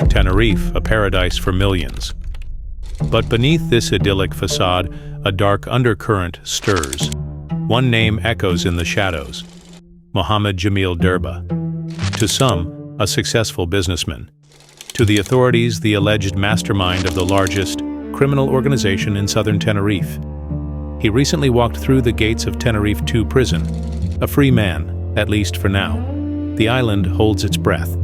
Tenerife, a paradise for millions. But beneath this idyllic facade, a dark undercurrent stirs. One name echoes in the shadows: Mohammed Jamil Derba. To some, a successful businessman. To the authorities, the alleged mastermind of the largest criminal organization in southern Tenerife. He recently walked through the gates of Tenerife 2 prison, a free man, at least for now. The island holds its breath.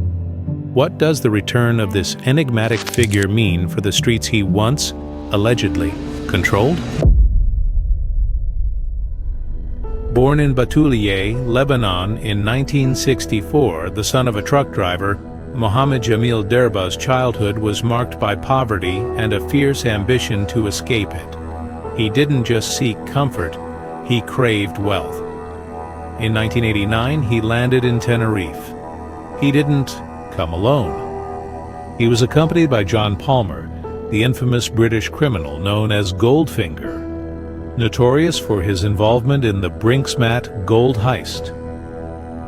What does the return of this enigmatic figure mean for the streets he once, allegedly, controlled? Born in Batulier, Lebanon in 1964, the son of a truck driver, Mohammed Jamil Derba's childhood was marked by poverty and a fierce ambition to escape it. He didn't just seek comfort, he craved wealth. In 1989, he landed in Tenerife. He didn't come alone. He was accompanied by John Palmer, the infamous British criminal known as Goldfinger, notorious for his involvement in the Brinksmat gold heist.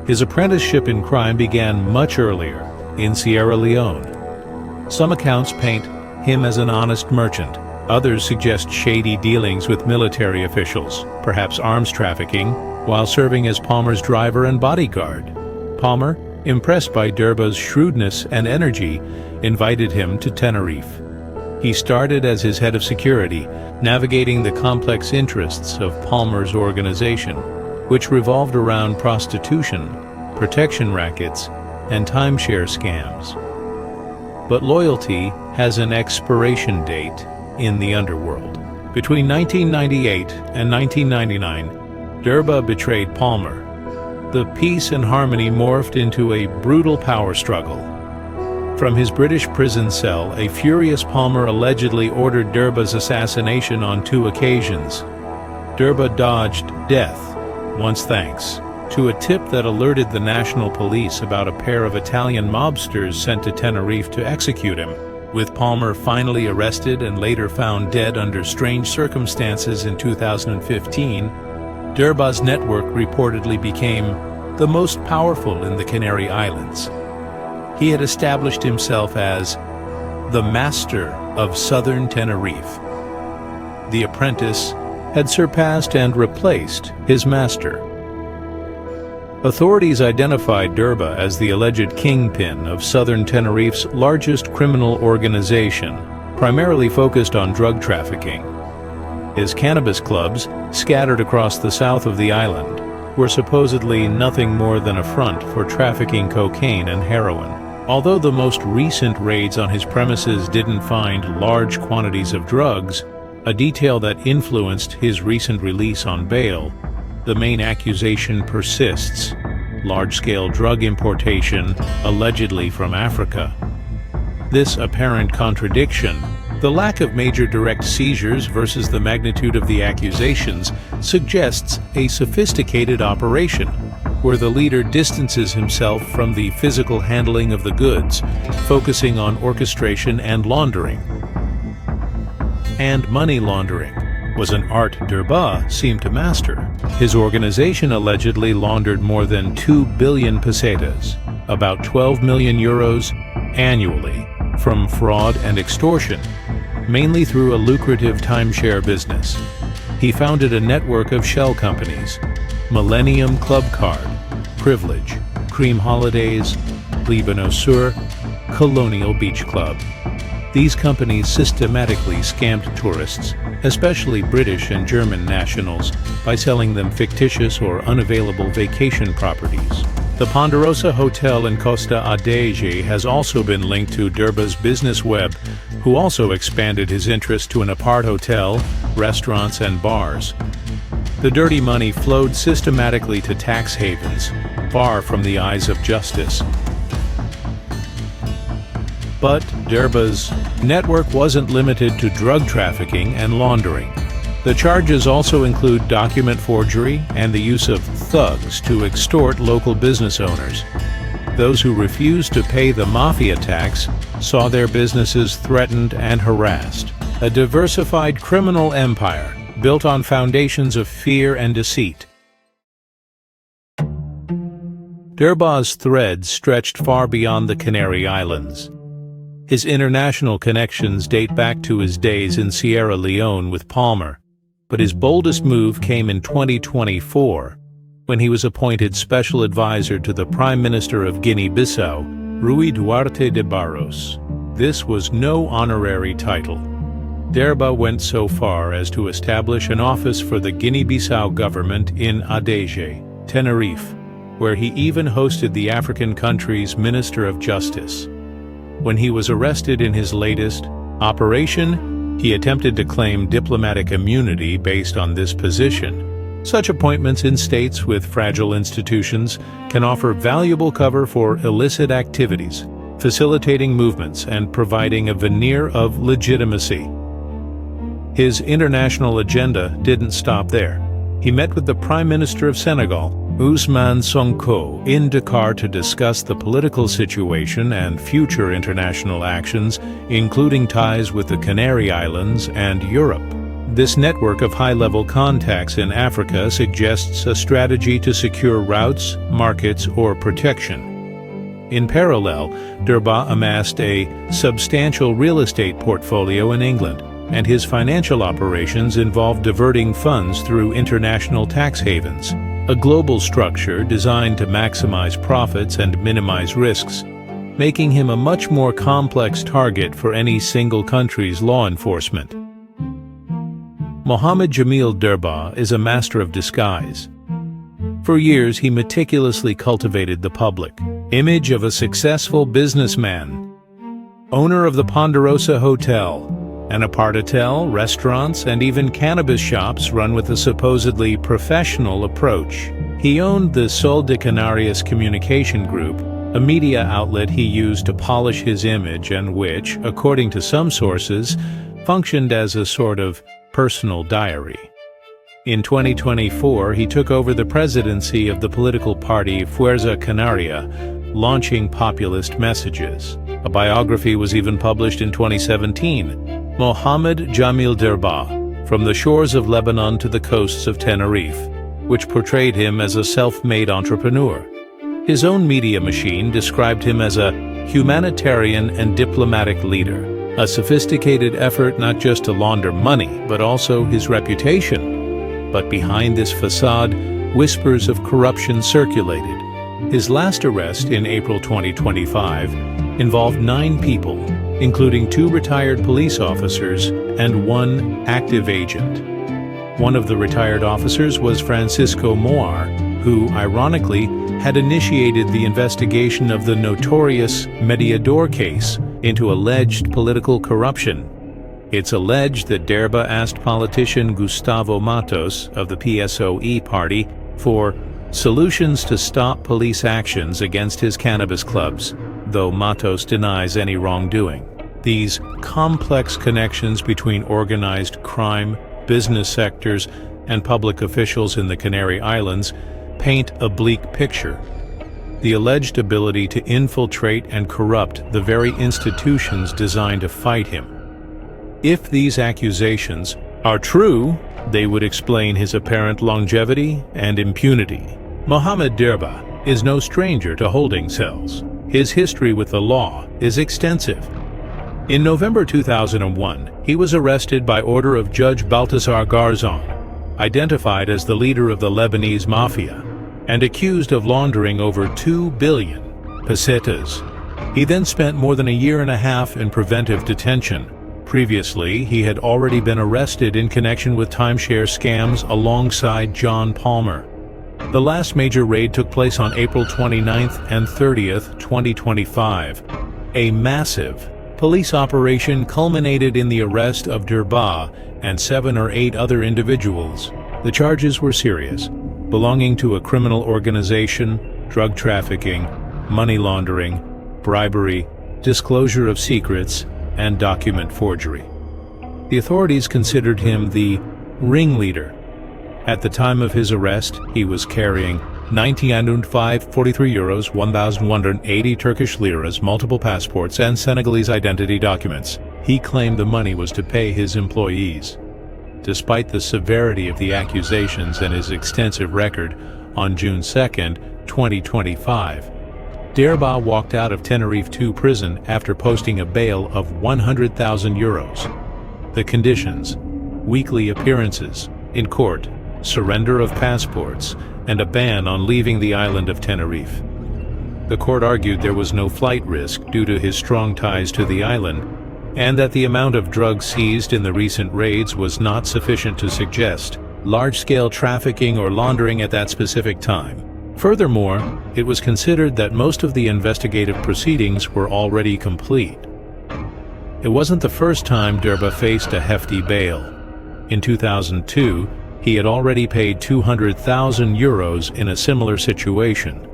His apprenticeship in crime began much earlier, in Sierra Leone. Some accounts paint him as an honest merchant. Others suggest shady dealings with military officials, perhaps arms trafficking, while serving as Palmer's driver and bodyguard. Palmer, impressed by Derba's shrewdness and energy, invited him to Tenerife. He started as his head of security, navigating the complex interests of Palmer's organization, which revolved around prostitution, protection rackets, and timeshare scams. But loyalty has an expiration date in the underworld. Between 1998 and 1999, Derba betrayed Palmer. The peace and harmony morphed into a brutal power struggle. From his British prison cell, a furious Palmer allegedly ordered Derba's assassination on 2 occasions. Derba dodged death, once thanks to a tip that alerted the national police about a pair of Italian mobsters sent to Tenerife to execute him. With Palmer finally arrested and later found dead under strange circumstances in 2015, Derba's network reportedly became the most powerful in the Canary Islands. He had established himself as the master of southern Tenerife. The apprentice had surpassed and replaced his master. Authorities identified Derba as the alleged kingpin of southern Tenerife's largest criminal organization, primarily focused on drug trafficking. His cannabis clubs, scattered across the south of the island, were supposedly nothing more than a front for trafficking cocaine and heroin. Although the most recent raids on his premises didn't find large quantities of drugs, a detail that influenced his recent release on bail, the main accusation persists: large-scale drug importation, allegedly from Africa. This apparent contradiction, the lack of major direct seizures versus the magnitude of the accusations, suggests a sophisticated operation, where the leader distances himself from the physical handling of the goods, focusing on orchestration and laundering. And money laundering was an art Derba seemed to master. His organization allegedly laundered more than 2 billion pesetas, about 12 million euros, annually, from fraud and extortion, mainly through a lucrative timeshare business. He founded a network of shell companies: Millennium Club Card, Privilege, Cream Holidays, Lebanon Sur, Colonial Beach Club. These companies systematically scammed tourists, especially British and German nationals, by selling them fictitious or unavailable vacation properties. The Ponderosa Hotel in Costa Adige has also been linked to Derba's business web, who also expanded his interest to an apart hotel, restaurants, and bars. The dirty money flowed systematically to tax havens, far from the eyes of justice. But Derba's network wasn't limited to drug trafficking and laundering. The charges also include document forgery and the use of thugs to extort local business owners. Those who refused to pay the Mafia tax saw their businesses threatened and harassed. A diversified criminal empire built on foundations of fear and deceit. Derba's threads stretched far beyond the Canary Islands. His international connections date back to his days in Sierra Leone with Palmer, but his boldest move came in 2024, when he was appointed special advisor to the Prime Minister of Guinea-Bissau, Rui Duarte de Barros. This was no honorary title. Derba went so far as to establish an office for the Guinea-Bissau government in Adeje, Tenerife, where he even hosted the African country's Minister of Justice. When he was arrested in his latest operation, he attempted to claim diplomatic immunity based on this position. Such appointments in states with fragile institutions can offer valuable cover for illicit activities, facilitating movements and providing a veneer of legitimacy. His international agenda didn't stop there. He met with the Prime Minister of Senegal, Ousmane Sonko, in Dakar to discuss the political situation and future international actions, including ties with the Canary Islands and Europe. This network of high-level contacts in Africa suggests a strategy to secure routes, markets, or protection. In parallel, Derba amassed a substantial real estate portfolio in England, and his financial operations involved diverting funds through international tax havens, a global structure designed to maximize profits and minimize risks, making him a much more complex target for any single country's law enforcement. Mohamed Jamil Derba is a master of disguise. For years, he meticulously cultivated the public image of a successful businessman, owner of the Ponderosa Hotel, an apart-hotel, restaurants, and even cannabis shops run with a supposedly professional approach. He owned the Sol de Canarias Communication Group, a media outlet he used to polish his image and which, according to some sources, functioned as a sort of personal diary. In 2024, he took over the presidency of the political party Fuerza Canaria, launching populist messages. A biography was even published in 2017, Mohamed Jamil Derba, From the Shores of Lebanon to the Coasts of Tenerife, which portrayed him as a self-made entrepreneur. His own media machine described him as a humanitarian and diplomatic leader, a sophisticated effort not just to launder money, but also his reputation. But behind this facade, whispers of corruption circulated. His last arrest in April 2025 involved 9 people, including 2 retired police officers and 1 active agent. One of the retired officers was Francisco Moar, who, ironically, had initiated the investigation of the notorious Mediador case into alleged political corruption. It's alleged that Derba asked politician Gustavo Matos of the PSOE party for solutions to stop police actions against his cannabis clubs, though Matos denies any wrongdoing. These complex connections between organized crime, business sectors, and public officials in the Canary Islands paint a bleak picture. The alleged ability to infiltrate and corrupt the very institutions designed to fight him. If these accusations are true, they would explain his apparent longevity and impunity. Mohamed Derba is no stranger to holding cells. His history with the law is extensive. In November 2001, he was arrested by order of Judge Baltasar Garzon, identified as the leader of the Lebanese Mafia, and accused of laundering over 2 billion pesetas. He then spent more than a year and a half in preventive detention. Previously, he had already been arrested in connection with timeshare scams alongside John Palmer. The last major raid took place on April 29th and 30th, 2025. A massive police operation culminated in the arrest of Derba and 7 or 8 other individuals. The charges were serious, belonging to a criminal organization, drug trafficking, money laundering, bribery, disclosure of secrets, and document forgery. The authorities considered him the ringleader. At the time of his arrest, he was carrying 19,543 euros, 1,180 Turkish liras, multiple passports, and Senegalese identity documents. He claimed the money was to pay his employees. Despite the severity of the accusations and his extensive record, on June 2, 2025, Derba walked out of Tenerife 2 prison after posting a bail of 100,000 euros. The conditions: weekly appearances in court, surrender of passports, and a ban on leaving the island of Tenerife. The court argued there was no flight risk due to his strong ties to the island, and that the amount of drugs seized in the recent raids was not sufficient to suggest large-scale trafficking or laundering at that specific time. Furthermore, it was considered that most of the investigative proceedings were already complete. It wasn't the first time Derba faced a hefty bail. In 2002, he had already paid 200,000 euros in a similar situation.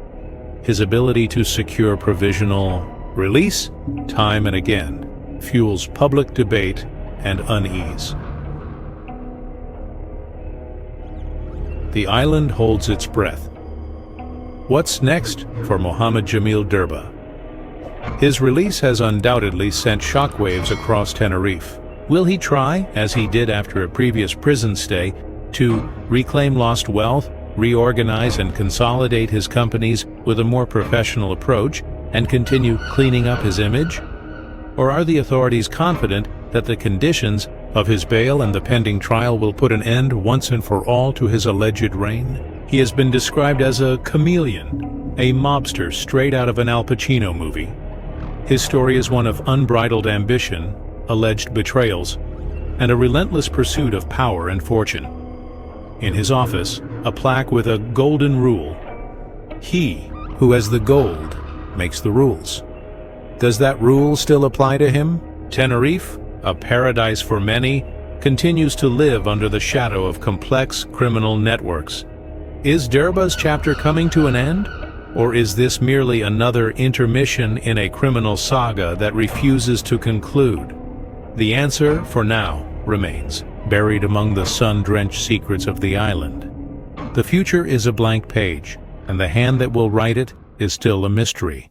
His ability to secure provisional release, time and again, fuels public debate and unease. The island holds its breath. What's next for Mohammed Jamil Derba? His release has undoubtedly sent shockwaves across Tenerife. Will he try, as he did after a previous prison stay, to reclaim lost wealth, reorganize and consolidate his companies with a more professional approach, and continue cleaning up his image? Or are the authorities confident that the conditions of his bail and the pending trial will put an end once and for all to his alleged reign? He has been described as a chameleon, a mobster straight out of an Al Pacino movie. His story is one of unbridled ambition, alleged betrayals, and a relentless pursuit of power and fortune. In his office, a plaque with a golden rule: he who has the gold makes the rules. Does that rule still apply to him? Tenerife, a paradise for many, continues to live under the shadow of complex criminal networks. Is Derba's chapter coming to an end? Or is this merely another intermission in a criminal saga that refuses to conclude? The answer, for now, remains buried among the sun-drenched secrets of the island. The future is a blank page, and the hand that will write it is still a mystery.